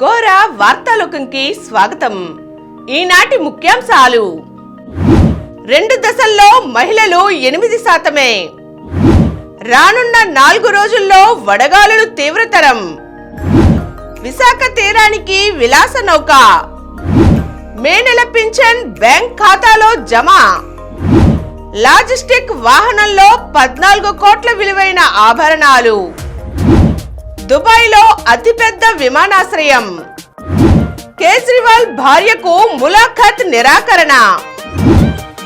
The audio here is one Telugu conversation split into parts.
ఘోర వార్తాలోకంకి స్వాగతం. ఈనాటి ముఖ్యాంశాలు. 2 దశల్లో మహిళలు 8%. రానున్న 4 రోజుల్లో వడగాలులు తీవ్రతరం. విశాఖ తీరానికి విలాస నౌక. మే నెల పింఛన్ బ్యాంక్ ఖాతాలో జమ. లాజిస్టిక్ వాహనంలో 14 కోట్ల విలువైన ఆభరణాలు. దుబాయ్లో అతిపెద్ద విమానాశ్రయం. కేజ్రీవాల్ భార్యకు ములాఖత్ నిరాకరణ.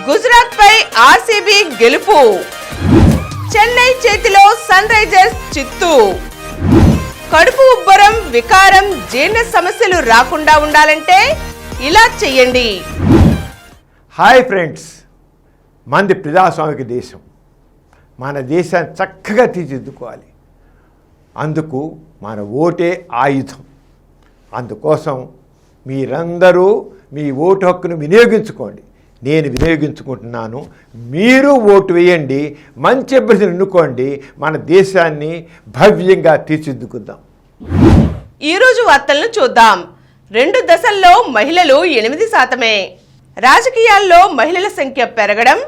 గుజరాత్ పై ఆర్సీబీ గెలుపు. చెన్నై చేతిలో సన్ రైజర్స్ చిత్తు. కడుపు ఉబ్బరం, వికారం, జీర్ణ సమస్యలు రాకుండా ఉండాలంటే ఇలా చెయ్యండి. హాయ్ ఫ్రెండ్స్, మనది ప్రజాస్వామిక దేశం. మన దేశాన్ని చక్కగా తీర్చిదిద్దుకోవాలి. అందుకు మన ఓటే ఆయుధం. అందుకోసం మీరందరూ మీ ఓటు హక్కును వినియోగించుకోండి. నేను వినియోగించుకుంటున్నాను, మీరు ఓటు వేయండి. మంచి అభ్యర్థిని ఎన్నుకోండి. మన దేశాన్ని భవ్యంగా తీర్చిదిద్దుకుందాం. ఈరోజు వార్తలను చూద్దాం. 2 దశల్లో మహిళలు 8%. రాజకీయాల్లో మహిళల సంఖ్య పెరగడం,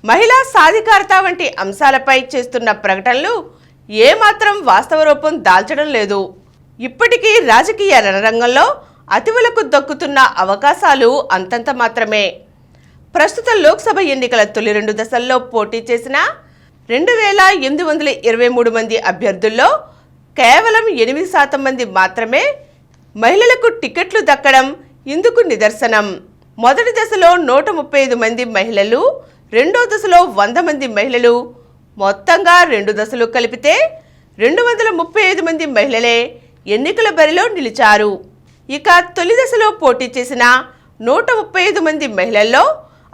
మహిళా సాధికారత వంటి అంశాలపై చేస్తున్న ప్రకటనలు ఏమాత్రం వాస్తవ రూపం దాల్చడం లేదు. ఇప్పటికీ రాజకీయ రణరంగంలో అతివలకు దక్కుతున్న అవకాశాలు అంతంత మాత్రమే. ప్రస్తుత లోక్సభ ఎన్నికల తొలి 2 దశల్లో పోటీ చేసిన 2823 మంది అభ్యర్థుల్లో కేవలం 8% మంది మాత్రమే మహిళలకు టికెట్లు దక్కడం ఇందుకు నిదర్శనం. మొదటి దశలో 135 మంది మహిళలు, రెండో దశలో 100 మంది మహిళలు, మొత్తంగా 2 దశలు కలిపితే 235 మంది మహిళలే ఎన్నికల బరిలో నిలిచారు. ఇక తొలి దశలో పోటీ చేసిన 135 మంది మహిళల్లో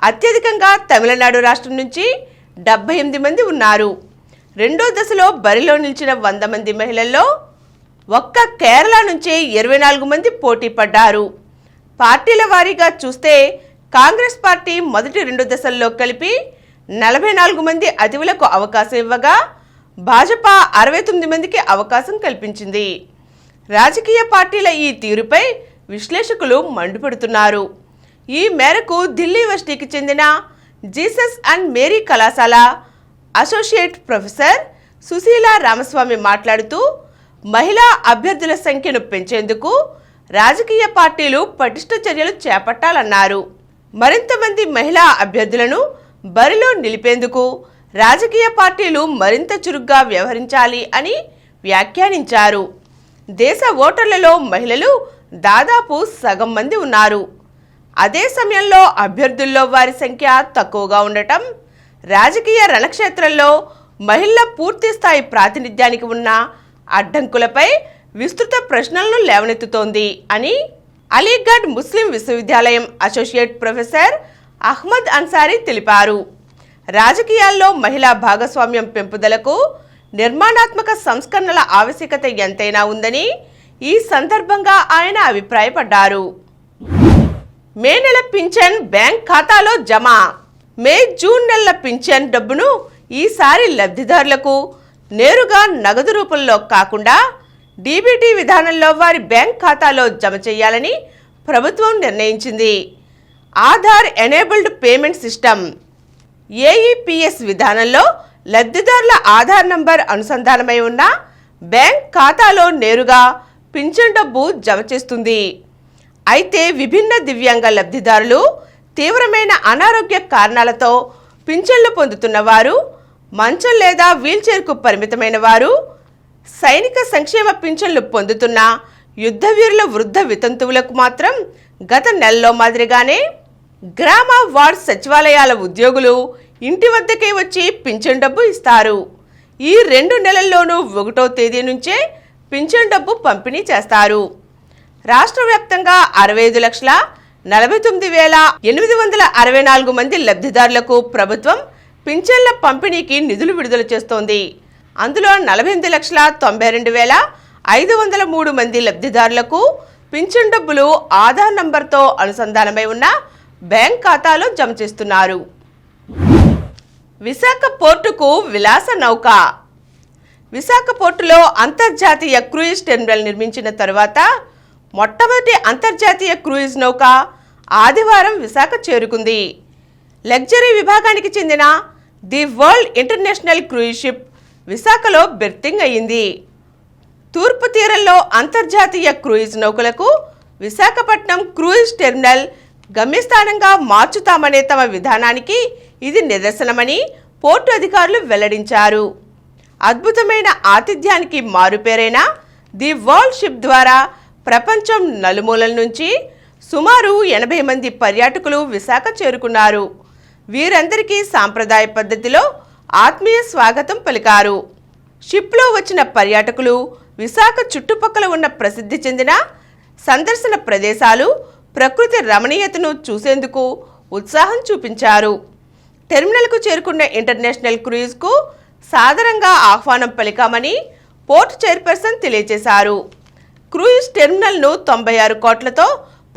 అత్యధికంగా తమిళనాడు రాష్ట్రం నుంచి 78 మంది ఉన్నారు. రెండో దశలో బరిలో నిలిచిన 100 మంది మహిళల్లో ఒక్క కేరళ నుంచే 24 మంది పోటీ పడ్డారు. పార్టీల వారీగా చూస్తే కాంగ్రెస్ పార్టీ మొదటి 2 దశల్లో కలిపి 44 మంది అతిథులకు అవకాశం ఇవ్వగా భాజపా 69 మందికి అవకాశం కల్పించింది. రాజకీయ పార్టీల ఈ తీరుపై విశ్లేషకులు మండిపడుతున్నారు. ఈ మేరకు ఢిల్లీ యూనివర్సిటీకి చెందిన జీసస్ అండ్ మేరీ కళాశాల అసోసియేట్ ప్రొఫెసర్ సుశీల రామస్వామి మాట్లాడుతూ, మహిళా అభ్యర్థుల సంఖ్యను పెంచేందుకు రాజకీయ పార్టీలు పటిష్ట చర్యలు చేపట్టాలన్నారు. మరింత మంది మహిళా అభ్యర్థులను బరిలో నిలిపేందుకు రాజకీయ పార్టీలు మరింత చురుగ్గా వ్యవహరించాలి అని వ్యాఖ్యానించారు. దేశ ఓటర్లలో మహిళలు దాదాపు సగం మంది ఉన్నారు. అదే సమయంలో అభ్యర్థుల్లో వారి సంఖ్య తక్కువగా ఉండటం రాజకీయ రణక్షేత్రంలో మహిళల పూర్తి స్థాయి ప్రాతినిధ్యానికి ఉన్న అడ్డంకులపై విస్తృత ప్రశ్నలను లేవనెత్తుతోంది అని అలీగఢ్ ముస్లిం విశ్వవిద్యాలయం అసోసియేట్ ప్రొఫెసర్ అహ్మద్ అన్సారీ తెలిపారు. రాజకీయాల్లో మహిళా భాగస్వామ్యం పెంపుదలకు నిర్మాణాత్మక సంస్కరణల ఆవశ్యకత ఎంతైనా ఉందని ఈ సందర్భంగా ఆయన అభిప్రాయపడ్డారు. మే నెల పింఛన్ బ్యాంక్ ఖాతాలో జమ. మే, జూన్ నెలల పింఛన్ డబ్బును ఈసారి లబ్ధిదారులకు నేరుగా నగదు రూపంలో కాకుండా డీబీటీ విధానంలో వారి బ్యాంక్ ఖాతాలో జమ చేయాలని ప్రభుత్వం నిర్ణయించింది. Aadhaar enabled payment system AEPS విధానంలో లబ్ధిదారుల ఆధార్ నంబర్ అనుసంధానమై ఉన్న బ్యాంక్ ఖాతాలో నేరుగా పింఛన్ డబ్బు జమ చేస్తుంది. అయితే విభిన్న దివ్యాంగ లబ్ధిదారులు, తీవ్రమైన అనారోగ్య కారణాలతో పింఛన్లు పొందుతున్న వారు, మంచం లేదా వీల్చైర్కు పరిమితమైన వారు, సైనిక సంక్షేమ పింఛన్లు పొందుతున్న యుద్ధవీరుల వృద్ధ వితంతువులకు మాత్రం గత నెలలో మాదిరిగానే గ్రామ వార్డ్ సచివాలయాల ఉద్యోగులు ఇంటి వద్దకే వచ్చి పింఛన్ డబ్బు ఇస్తారు. ఈ 2 నెలల్లోనూ 1వ తేదీ నుంచే పింఛన్ డబ్బు పంపిణీ చేస్తారు. రాష్ట్ర వ్యాప్తంగా 65,49,864 మంది లబ్ధిదారులకు ప్రభుత్వం పింఛన్ల పంపిణీకి నిధులు విడుదల చేస్తోంది. అందులో 48,92,503 మంది లబ్ధిదారులకు పింఛన్ డబ్బులు ఆధార్ నంబర్తో అనుసంధానమై ఉన్న బ్యాంక్ ఖాతాలో జమ చేస్తున్నారు. విశాఖ పోర్టుకు విలాస నౌక. విశాఖ పోర్టులో అంతర్జాతీయ క్రూయిజ్ టెర్మినల్ నిర్మించిన తరువాత మొట్టమొదటి అంతర్జాతీయ క్రూయిజ్ నౌక ఆదివారం విశాఖ చేరుకుంది. లగ్జరీ విభాగానికి చెందిన the world international cruise ship విశాఖలో బెర్తింగ్ అయ్యింది. తూర్పు తీరంలో అంతర్జాతీయ క్రూయిజ్ నౌకలకు విశాఖపట్నం క్రూయిజ్ టెర్మినల్ గమ్యస్థానంగా మార్చుతామనే తమ విధానానికి ఇది నిదర్శనమని పోర్టు అధికారులు వెల్లడించారు. అద్భుతమైన ఆతిథ్యానికి మారుపేరైన ది వరల్డ్ షిప్ ద్వారా ప్రపంచం నలుమూలల నుంచి సుమారు 80 మంది పర్యాటకులు విశాఖ చేరుకున్నారు. వీరందరికీ సాంప్రదాయ పద్ధతిలో ఆత్మీయ స్వాగతం పలికారు. షిప్లో వచ్చిన పర్యాటకులు విశాఖ చుట్టుపక్కల ఉన్న ప్రసిద్ధి చెందిన సందర్శన ప్రదేశాలు, ప్రకృతి రమణీయతను చూసేందుకు ఉత్సాహం చూపించారు. టెర్మినల్కు చేరుకున్న ఇంటర్నేషనల్ క్రూయిజ్కు సాదరంగా ఆహ్వానం పలికామని పోర్ట్ చైర్పర్సన్ తెలియజేశారు. క్రూయిజ్ టెర్మినల్ను 96 కోట్లతో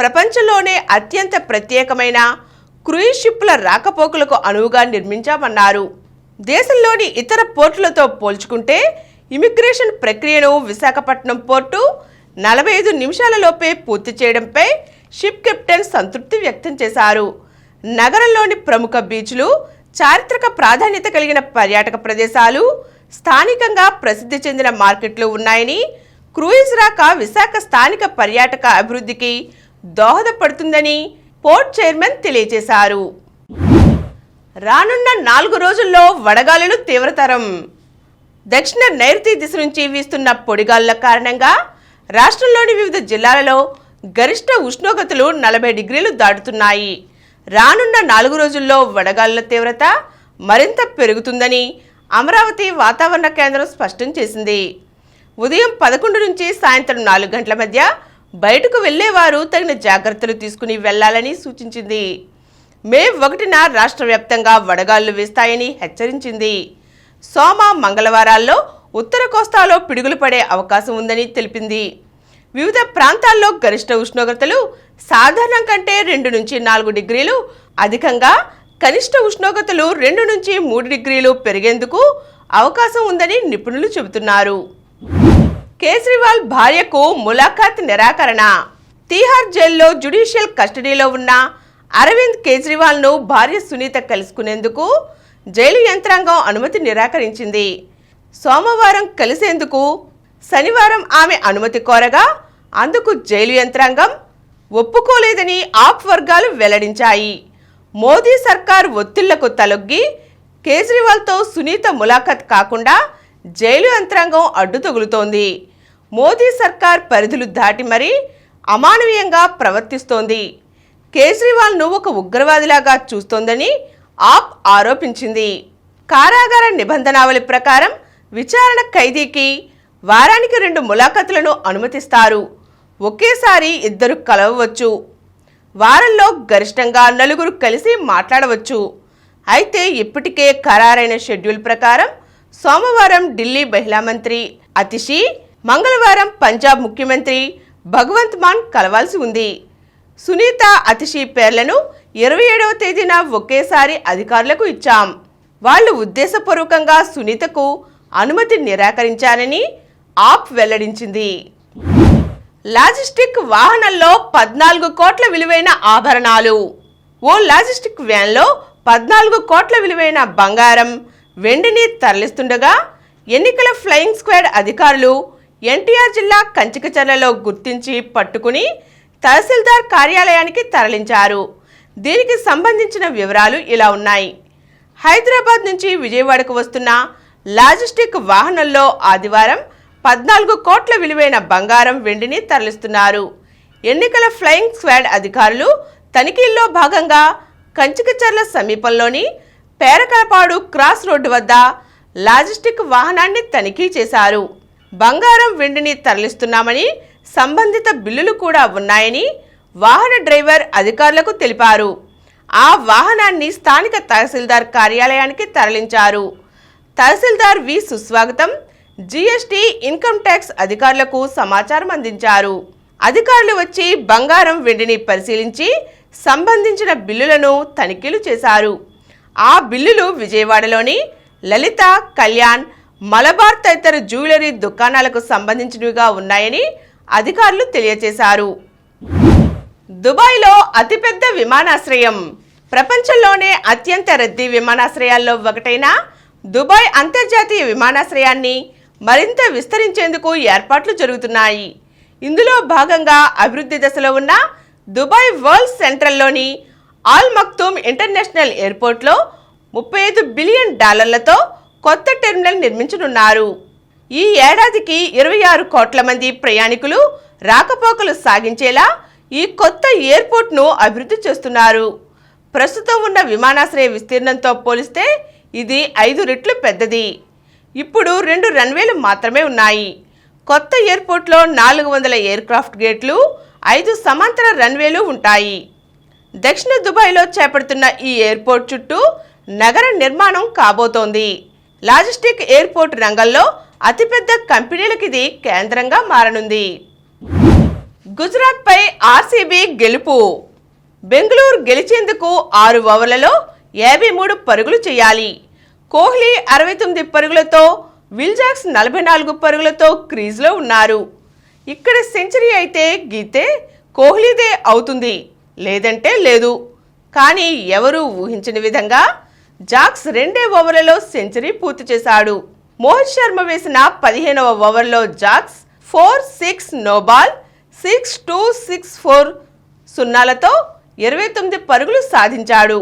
ప్రపంచంలోనే అత్యంత ప్రత్యేకమైన క్రూయిజ్ షిప్ల రాకపోకలకు అనువుగా నిర్మించామన్నారు. దేశంలోని ఇతర పోర్టులతో పోల్చుకుంటే ఇమిగ్రేషన్ ప్రక్రియను విశాఖపట్నం పోర్టు 45 నిమిషాలలోపే పూర్తి చేయడంపై షిప్ కెప్టెన్ సంతృప్తి వ్యక్తం చేశారు. నగరంలోని ప్రముఖ బీచ్లు, చారిత్రక ప్రాధాన్యత కలిగిన పర్యాటక ప్రదేశాలు, స్థానికంగా ప్రసిద్ధి చెందిన మార్కెట్లు ఉన్నాయని, క్రూయిజ్ రాక విశాఖ స్థానిక పర్యాటక అభివృద్ధికి దోహదపడుతుందని పోర్ట్ చైర్మన్ తెలియజేశారు. రానున్న 4 రోజుల్లో వడగాలులు తీవ్రతరం. దక్షిణ నైరుతి దిశ నుంచి వీస్తున్న పొడిగాలుల కారణంగా రాష్ట్రంలోని వివిధ జిల్లాలలో గరిష్ట ఉష్ణోగ్రతలు 40 డిగ్రీలు దాటుతున్నాయి. రానున్న 4 రోజుల్లో వడగాలుల తీవ్రత మరింత పెరుగుతుందని అమరావతి వాతావరణ కేంద్రం స్పష్టం చేసింది. ఉదయం 11 నుంచి సాయంత్రం 4 గంటల మధ్య బయటకు వెళ్లేవారు తగిన జాగ్రత్తలు తీసుకుని వెళ్లాలని సూచించింది. మే 1న రాష్ట్ర వ్యాప్తంగా వడగాలులు వీస్తాయని హెచ్చరించింది. సోమ, మంగళవారాల్లో ఉత్తర కోస్తాలో పిడుగులు పడే అవకాశం ఉందని తెలిపింది. వివిధ ప్రాంతాల్లో గరిష్ట ఉష్ణోగ్రతలు సాధారణం కంటే 2 నుంచి 4 డిగ్రీలు అధికంగా, కనిష్ట ఉష్ణోగ్రతలు 2 నుంచి 3 డిగ్రీలు పెరిగేందుకు అవకాశం ఉందని నిపుణులు చెబుతున్నారు. కేజ్రీవాల్ భార్యకు ములాఖాత్ నిరాకరణ. తీహార్ జైల్లో జ్యుడిషియల్ కస్టడీలో ఉన్న అరవింద్ కేజ్రీవాల్ను భార్య సునీత కలుసుకునేందుకు జైలు యంత్రాంగం అనుమతి నిరాకరించింది. సోమవారం కలిసేందుకు శనివారం ఆమె అనుమతి కోరగా అందుకు జైలు యంత్రాంగం ఒప్పుకోలేదని ఆప్ వర్గాలు వెల్లడించాయి. మోదీ సర్కార్ ఒత్తిళ్లకు తలొగ్గి కేజ్రీవాల్తో సునీత ములాఖత్ కాకుండా జైలు యంత్రాంగం అడ్డు తగులుతోంది. మోదీ సర్కార్ పరిధులు దాటి మరీ అమానవీయంగా ప్రవర్తిస్తోంది. కేజ్రీవాల్ను ఒక ఉగ్రవాదిలాగా చూస్తోందని ఆప్ ఆరోపించింది. కారాగార నిబంధనావళి ప్రకారం విచారణ ఖైదీకి వారానికి 2 ములాఖతులను అనుమతిస్తారు. ఒకేసారి 2 కలవవచ్చు. వారంలో గరిష్టంగా 4 కలిసి మాట్లాడవచ్చు. అయితే ఇప్పటికే ఖరారైన షెడ్యూల్ ప్రకారం సోమవారం ఢిల్లీ మహిళా మంత్రి అతిషి, మంగళవారం పంజాబ్ ముఖ్యమంత్రి భగవంత్ మాన్ కలవాల్సి ఉంది. సునీత, అతిషి పేర్లను 27వ తేదీన ఒకేసారి అధికారులకు ఇచ్చాం. వాళ్లు ఉద్దేశపూర్వకంగా సునీతకు అనుమతి నిరాకరించారని ఆప్ వెల్లడించింది. లాజిస్టిక్ వాహనంలో 14 కోట్ల విలువైన ఆభరణాలు. ఓ లాజిస్టిక్ వ్యాన్లో 14 కోట్ల విలువైన బంగారం, వెండిని తరలిస్తుండగా ఎన్నికల ఫ్లయింగ్ స్క్వాడ్ అధికారులు ఎన్టీఆర్ జిల్లా కంచికచర్లలో గుర్తించి పట్టుకుని తహసీల్దార్ కార్యాలయానికి తరలించారు. దీనికి సంబంధించిన వివరాలు ఇలా ఉన్నాయి. హైదరాబాద్ నుంచి విజయవాడకు వస్తున్న లాజిస్టిక్ వాహనంలో ఆదివారం 14 కోట్ల విలువైన బంగారం, వెండిని తరలిస్తున్నారు. ఎన్నికల ఫ్లయింగ్ స్క్వాడ్ అధికారులు తనిఖీల్లో భాగంగా కంచికచర్ల సమీపంలోని పేరకలపాడు క్రాస్ రోడ్డు వద్ద లాజిస్టిక్ వాహనాన్ని తనిఖీ చేశారు. బంగారం, వెండిని తరలిస్తున్నామని సంబంధిత బిల్లులు కూడా ఉన్నాయని వాహన డ్రైవర్ అధికారులకు తెలిపారు. ఆ వాహనాన్ని స్థానిక తహసీల్దార్ కార్యాలయానికి తరలించారు. తహసీల్దార్ వి సుస్వాగతం జీఎస్టీ, ఇన్కమ్ ట్యాక్స్ అధికారులకు సమాచారం అందించారు. అధికారులు వచ్చి బంగారం, వెండిని పరిశీలించి సంబంధించిన బిల్లులను తనిఖీలు చేశారు. ఆ బిల్లులు విజయవాడలోని లలిత, కళ్యాణ్, మలబార్ తదితర జ్యువెలరీ దుకాణాలకు సంబంధించినవిగా ఉన్నాయని అధికారులు తెలియజేశారు. దుబాయ్లో అతిపెద్ద విమానాశ్రయం. ప్రపంచంలోనే అత్యంత రద్దీ విమానాశ్రయాల్లో ఒకటైన దుబాయ్ అంతర్జాతీయ విమానాశ్రయాన్ని మరింత విస్తరించేందుకు ఏర్పాట్లు జరుగుతున్నాయి. ఇందులో భాగంగా అభివృద్ధి దశలో ఉన్న దుబాయ్ వరల్డ్ సెంట్రల్లోని ఆల్ మక్తూమ్ ఇంటర్నేషనల్ ఎయిర్పోర్ట్లో $35 బిలియన్ కొత్త టెర్మినల్ నిర్మించనున్నారు. ఈ ఏడాదికి 26 కోట్ల మంది ప్రయాణికులు రాకపోకలు సాగించేలా ఈ కొత్త ఎయిర్పోర్ట్ను అభివృద్ధి చేస్తున్నారు. ప్రస్తుతం ఉన్న విమానాశ్రయ విస్తీర్ణంతో పోలిస్తే ఇది 5 రెట్లు పెద్దది. ఇప్పుడు 2 రన్వేలు మాత్రమే ఉన్నాయి. కొత్త ఎయిర్పోర్ట్లో 400 ఎయిర్క్రాఫ్ట్ గేట్లు, 5 సమాంతర రన్వేలు ఉంటాయి. దక్షిణ దుబాయ్లో చేపడుతున్న ఈ ఎయిర్పోర్ట్ చుట్టూ నగర నిర్మాణం కాబోతోంది. లాజిస్టిక్ ఎయిర్పోర్ట్ రంగంలో అతిపెద్ద కంపెనీలకు ఇది కేంద్రంగా మారనుంది. గుజరాత్పై ఆర్సీబీ గెలుపు. బెంగళూరు గెలిచేందుకు 6 ఓవర్లలో 53 పరుగులు చేయాలి. కోహ్లీ 69 పరుగులతో, విల్జాక్స్ 44 పరుగులతో క్రీజ్లో ఉన్నారు. ఇక్కడ సెంచరీ అయితే గీతే కోహ్లీదే అవుతుంది, లేదంటే లేదు. కానీ ఎవరూ ఊహించని విధంగా జాక్స్ 2 ఓవర్లలో సెంచరీ పూర్తి చేశాడు. మోహిత్ శర్మ వేసిన 15వ ఓవర్లో జాక్స్ 4-6 నోబాల్ 6-2-6-4 సున్నాలతో 29 పరుగులు సాధించాడు.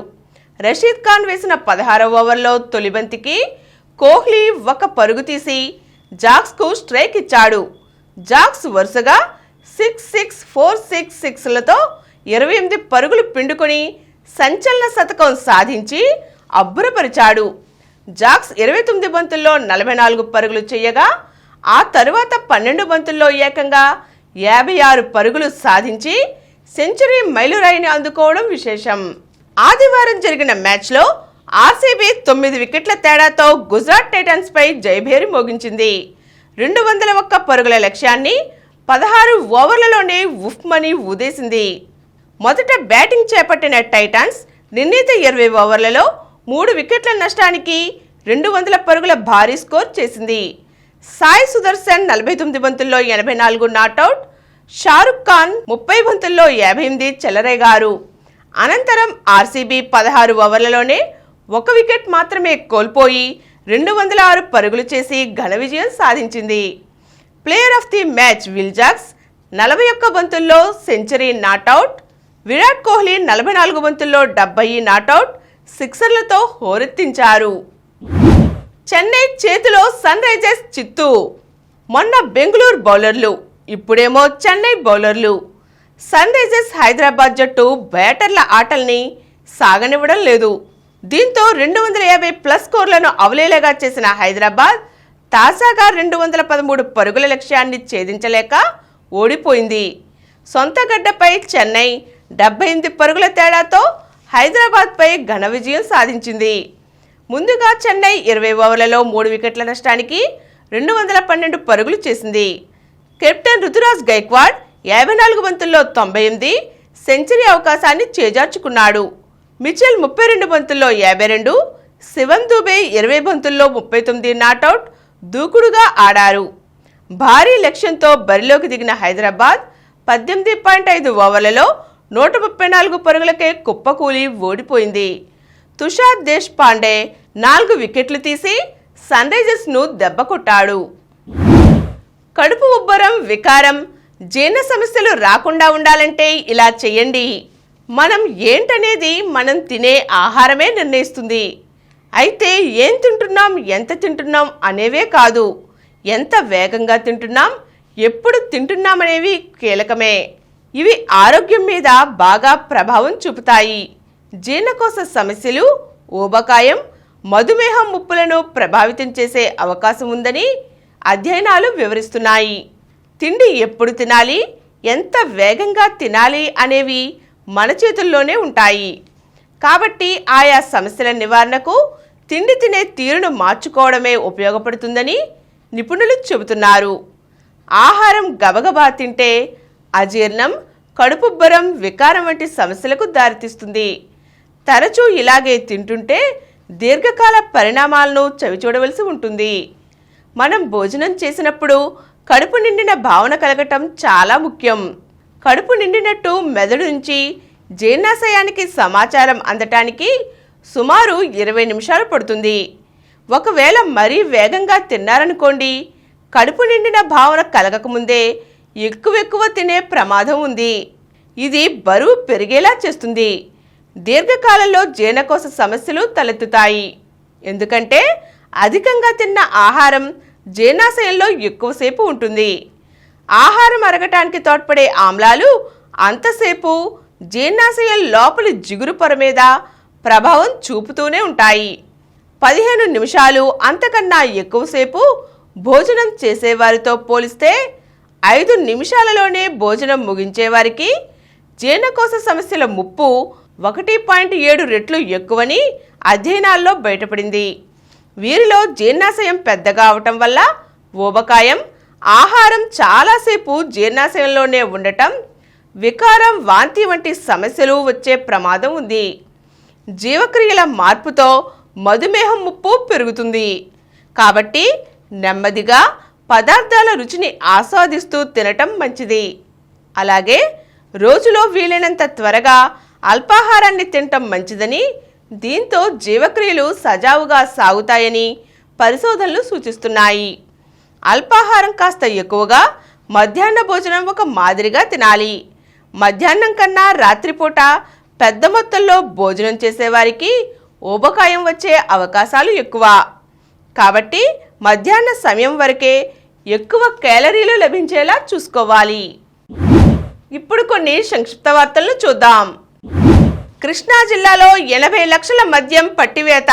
రషీద్ ఖాన్ వేసిన 16వ ఓవర్లో తొలి బంతికి కోహ్లీ 1 పరుగు తీసి జాక్స్కు స్ట్రైక్ ఇచ్చాడు. జాక్స్ వరుసగా 6-6-4-6-6లతో 28 పరుగులు పిండుకొని సంచలన శతకం సాధించి అబ్బురపరిచాడు. జాక్స్ 29 బంతుల్లో 44 పరుగులు చేయగా ఆ తరువాత 12 బంతుల్లో ఏకంగా 56 పరుగులు సాధించి సెంచరీ మైలురాయిని అందుకోవడం విశేషం. ఆదివారం జరిగిన మ్యాచ్లో ఆర్సీబీ 9 వికెట్ల తేడాతో గుజరాత్ టైటన్స్ పై జయభేరి మోగించింది. 201 పరుగుల లక్ష్యాన్ని 16 ఓవర్లలోనే ఉఫ్మని ఊదేసింది. మొదట బ్యాటింగ్ చేపట్టిన టైటన్స్ నిర్ణీత 20 ఓవర్లలో 3 వికెట్ల నష్టానికి 200 పరుగుల భారీ స్కోర్ చేసింది. సాయి సుదర్శన్ 49 బంతుల్లో 84 నాటౌట్, షారుఖ్ ఖాన్ 30 బంతుల్లో 58 చెలరేగారు. అనంతరం ఆర్సీబీ 16 ఓవర్లలోనే 1 వికెట్ మాత్రమే కోల్పోయి 206 పరుగులు చేసి ఘన విజయం సాధించింది. Player of the match Will Jacks 41 బంతుల్లో సెంచరీ నాటౌట్, విరాట్ కోహ్లీ 44 బంతుల్లో 70 నాటౌట్ సిక్సర్లతో హోరెత్తించారు. చెన్నై చేతిలో సన్ రైజర్స్ చిత్తు. మొన్న బెంగళూరు బౌలర్లు, ఇప్పుడేమో చెన్నై బౌలర్లు. సన్ రైజర్స్ హైదరాబాద్ జట్టు బ్యాటర్ల ఆటల్ని సాగనివ్వడం లేదు. దీంతో 250+ స్కోర్లను అవలేలగా చేసిన హైదరాబాద్ తాజాగా 213 పరుగుల లక్ష్యాన్ని ఛేదించలేక ఓడిపోయింది. సొంత గడ్డపై చెన్నై 78 పరుగుల తేడాతో హైదరాబాద్పై ఘన విజయం సాధించింది. ముందుగా చెన్నై 20 ఓవర్లలో 3 వికెట్ల నష్టానికి 212 పరుగులు చేసింది. కెప్టెన్ రుతురాజ్ గైక్వాడ్ 54 బంతుల్లో 98 సెంచరీ అవకాశాన్ని చేజార్చుకున్నాడు. మిచెల్ 32 బంతుల్లో 52, శివన్ దుబే 20 బంతుల్లో 39 నాటౌట్ దూకుడుగా ఆడారు. భారీ లక్ష్యంతో బరిలోకి దిగిన హైదరాబాద్ 18.5 ఓవర్లలో 134 పరుగులకే కుప్పకూలి ఓడిపోయింది. తుషార్ దేశ్ పాండే 4 వికెట్లు తీసి సన్ రైజర్స్ను దెబ్బకొట్టాడు. కడుపు ఉబ్బరం, వికారం, జీర్ణ సమస్యలు రాకుండా ఉండాలంటే ఇలా చేయండి. మనం ఏంటనేది మనం తినే ఆహారమే నిర్ణయిస్తుంది. అయితే ఏం తింటున్నాం, ఎంత తింటున్నాం అనేవే కాదు, ఎంత వేగంగా తింటున్నాం, ఎప్పుడు తింటున్నామనేవి కీలకమే. ఇవి ఆరోగ్యం మీద బాగా ప్రభావం చూపుతాయి. జీర్ణకోశ సమస్యలు, ఊబకాయం, మధుమేహం ముప్పులను ప్రభావితం చేసే అవకాశం ఉందని అధ్యయనాలు వివరిస్తున్నాయి. తిండి ఎప్పుడు తినాలి, ఎంత వేగంగా తినాలి అనేవి మన చేతుల్లోనే ఉంటాయి. కాబట్టి ఆయా సమస్యల నివారణకు తిండి తినే తీరును మార్చుకోవడమే ఉపయోగపడుతుందని నిపుణులు చెబుతున్నారు. ఆహారం గబగబా తింటే అజీర్ణం, కడుపుబ్బరం, వికారం వంటి సమస్యలకు దారితీస్తుంది. తరచూ ఇలాగే తింటుంటే దీర్ఘకాల పరిణామాలను చవిచూడవలసి ఉంటుంది. మనం భోజనం చేసినప్పుడు కడుపు నిండిన భావన కలగటం చాలా ముఖ్యం. కడుపు నిండినట్టు మెదడు నుంచి జీర్ణాశయానికి సమాచారం అందటానికి సుమారు 20 నిమిషాలు పడుతుంది. ఒకవేళ మరీ వేగంగా తిన్నారనుకోండి, కడుపు నిండిన భావన కలగకముందే ఎక్కువ తినే ప్రమాదం ఉంది. ఇది బరువు పెరిగేలా చేస్తుంది. దీర్ఘకాలంలో జీర్ణకోశ సమస్యలు తలెత్తుతాయి. ఎందుకంటే అధికంగా తిన్న ఆహారం జీర్ణాశయంలో ఎక్కువసేపు ఉంటుంది. ఆహారం అరగటానికి తోడ్పడే ఆమ్లాలు అంతసేపు జీర్ణాశయం లోపలి జిగురు పొర మీద ప్రభావం చూపుతూనే ఉంటాయి. 15 నిమిషాలు అంతకన్నా ఎక్కువసేపు భోజనం చేసేవారితో పోలిస్తే 5 నిమిషాలలోనే భోజనం ముగించేవారికి జీర్ణకోశ సమస్యల ముప్పు 1.7 రెట్లు ఎక్కువని అధ్యయనాల్లో బయటపడింది. వీరిలో జీర్ణాశయం పెద్దగా అవటం వల్ల ఊబకాయం, ఆహారం చాలాసేపు జీర్ణాశయంలోనే ఉండటం, వికారం, వాంతి వంటి సమస్యలు వచ్చే ప్రమాదం ఉంది. జీవక్రియల మార్పుతో మధుమేహం ముప్పు పెరుగుతుంది. కాబట్టి నెమ్మదిగా పదార్థాల రుచిని ఆస్వాదిస్తూ తినటం మంచిది. అలాగే రోజులో వీలైనంత త్వరగా అల్పాహారాన్ని తినటం మంచిదని, దీంతో జీవక్రియలు సజావుగా సాగుతాయని పరిశోధనలు సూచిస్తున్నాయి. అల్పాహారం కాస్త ఎక్కువగా, మధ్యాహ్న భోజనం ఒక మాదిరిగా తినాలి. మధ్యాహ్నం కన్నా రాత్రిపూట పెద్ద మొత్తంలో భోజనం చేసేవారికి ఊబకాయం వచ్చే అవకాశాలు ఎక్కువ. కాబట్టి మధ్యాహ్న సమయం వరకే ఎక్కువ క్యాలరీలు లభించేలా చూసుకోవాలి. ఇప్పుడు కొన్ని సంక్షిప్త వార్తలను చూద్దాం. కృష్ణా జిల్లాలో 80 లక్షల మద్యం పట్టివేత.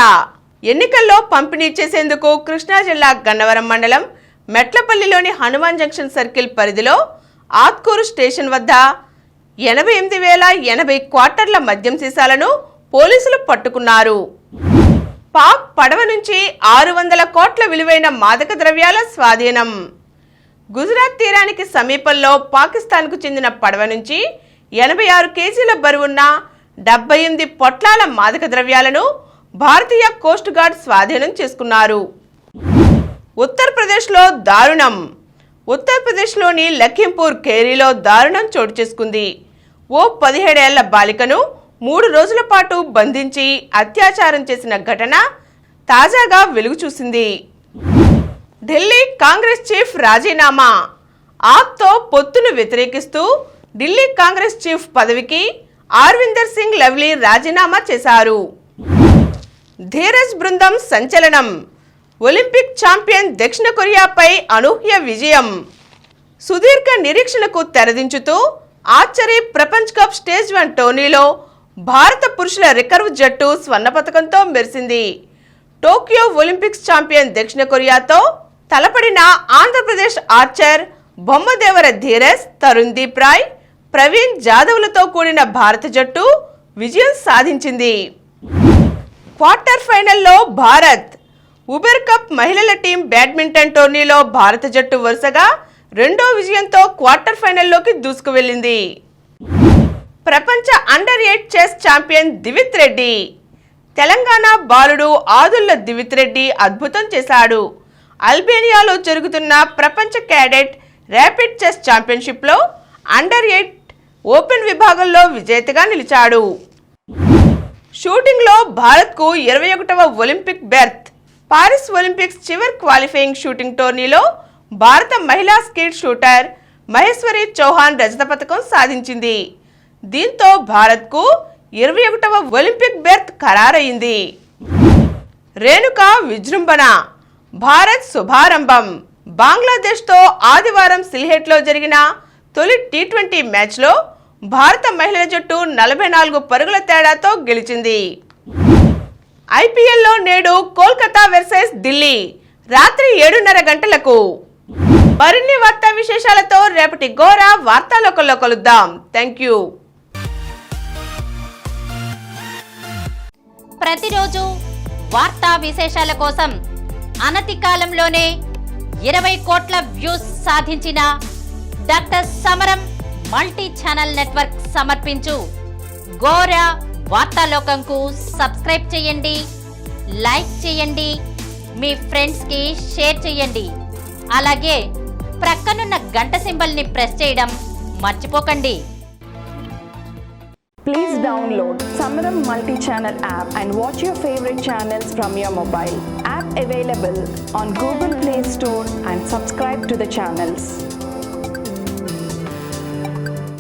ఎన్నికల్లో పంపిణీ చేసేందుకు కృష్ణా జిల్లా గన్నవరం మండలం మెట్లపల్లిలోని హనుమాన్ జంక్షన్ సర్కిల్ పరిధిలో ఆత్కూరు స్టేషన్ వద్ద 88,080 క్వార్టర్ల మద్యం సీసాలను పోలీసులు పట్టుకున్నారు. పాక్ పడవ నుంచి 600 కోట్ల విలువైన మాదక ద్రవ్యాల స్వాధీనం. గుజరాత్ తీరానికి సమీపంలో పాకిస్తాన్కు చెందిన పడవ నుంచి 86 కేజీల బరువున్న 78 పొట్లాల మాదక ద్రవ్యాలను భారతీయ కోస్ట్ గార్డ్ స్వాధీనం చేసుకున్నారు. ఉత్తరప్రదేశ్లో దారుణం. ఉత్తరప్రదేశ్లోని లఖింపూర్ ఖేరీలో దారుణం చోటు చేసుకుంది. ఓ 17 ఏళ్ల బాలికను 3 రోజుల పాటు బంధించి అత్యాచారం చేసిన ఘటన తాజాగా వెలుగు చూసింది. ఢిల్లీ కాంగ్రెస్ చీఫ్ రాజీనామా. ఆప్తో పొత్తును వ్యతిరేకిస్తూ ఢిల్లీ కాంగ్రెస్ చీఫ్ పదవికి ఆర్విందర్ సింగ్ లవ్లీ రాజీనామా చేశారు. ధీరజ్ బృందం సంచలనం. ఒలింపిక్ ఛాంపియన్ దక్షిణ కొరియాపై అనూహ్య విజయం. సుదీర్ఘ నిరీక్షణకు తెరదించుతూ ఆర్చరీ ప్రపంచ్ కప్ స్టేజ్ 1 టోర్నీలో భారత పురుషుల రికర్వ్ జట్టు స్వర్ణ పతకంతో మెరిసింది. టోక్యో ఒలింపిక్స్ ఛాంపియన్ దక్షిణ కొరియాతో తలపడిన ఆంధ్రప్రదేశ్ ఆర్చర్ బొమ్మదేవర ధీరజ్, తరుణ్ దీప్ రాయ్, ప్రవీణ్ జాదవ్లతో కూడిన భారత జట్టు విజయం సాధించింది. క్వార్టర్ ఫైనల్లో భారత్. ఉబెర్ కప్ మహిళల టీం బ్యాడ్మింటన్ టోర్నీలో భారత జట్టు వరుసగా 2వ విజయంతో క్వార్టర్ ఫైనల్లోకి దూసుకువెళ్లింది. ప్రపంచ అండర్-8 చెస్ ఛాంపియన్ దివిత్ రెడ్డి. తెలంగాణ బాలుడు ఆదుళ్ల దివిత్ రెడ్డి అద్భుతం చేశాడు. అల్బేనియాలో జరుగుతున్న ప్రపంచ క్యాడెట్ ర్యాపిడ్ చెస్ ఛాంపియన్షిప్లో అండర్-8 ఓపెన్ విభాగంలో విజేతగా నిలిచాడు. షూటింగ్లో భారత్కు 21వ ఒలింపిక్ బెర్త్. పారిస్ ఒలింపిక్స్ చివరి క్వాలిఫైయింగ్ షూటింగ్ టోర్నీలో భారత మహిళా స్కీట్ షూటర్ మహేశ్వరి చౌహాన్ రజత పతకం సాధించింది. దీంతో భారత్కు 21వ ఒలింపిక్ బెర్త్ ఖరారయింది. రేణుకా విజృంభణ. భారత్ శుభారంభం. బంగ్లాదేశ్తో ఆదివారం సిల్హెట్లో జరిగిన తొలి టీ20 మ్యాచ్లో భారత మహిళల జట్టు 44 పరుగుల తేడాతో గెలిచింది. ఐపీఎల్లో నేడు కోల్కతా వర్సెస్ ఢిల్లీ రాత్రి 7:30 గంటలకు. మరిన్ని వార్తా విశేషాలతో రేపటి గోరా వార్తాలోకంలో కలుద్దాం. Thank you. ప్రతిరోజు వార్తా విశేషాల కోసం అనతి కాలంలోనే 20 కోట్ల వ్యూస్ సాధించిన డాక్టర్ సమరం మల్టీ ఛానల్ నెట్వర్క్ సమర్పించు గోరా వార్తాలోకంకు సబ్స్క్రైబ్ చేయండి, లైక్ చేయండి, మీ ఫ్రెండ్స్కి షేర్ చేయండి. అలాగే ప్రక్కనున్న గంట సింబల్ని ప్రెస్ చేయడం మర్చిపోకండి. Please download Samaram multi-channel app and watch your favorite channels from your mobile. App available on Google Play Store and subscribe to the channels.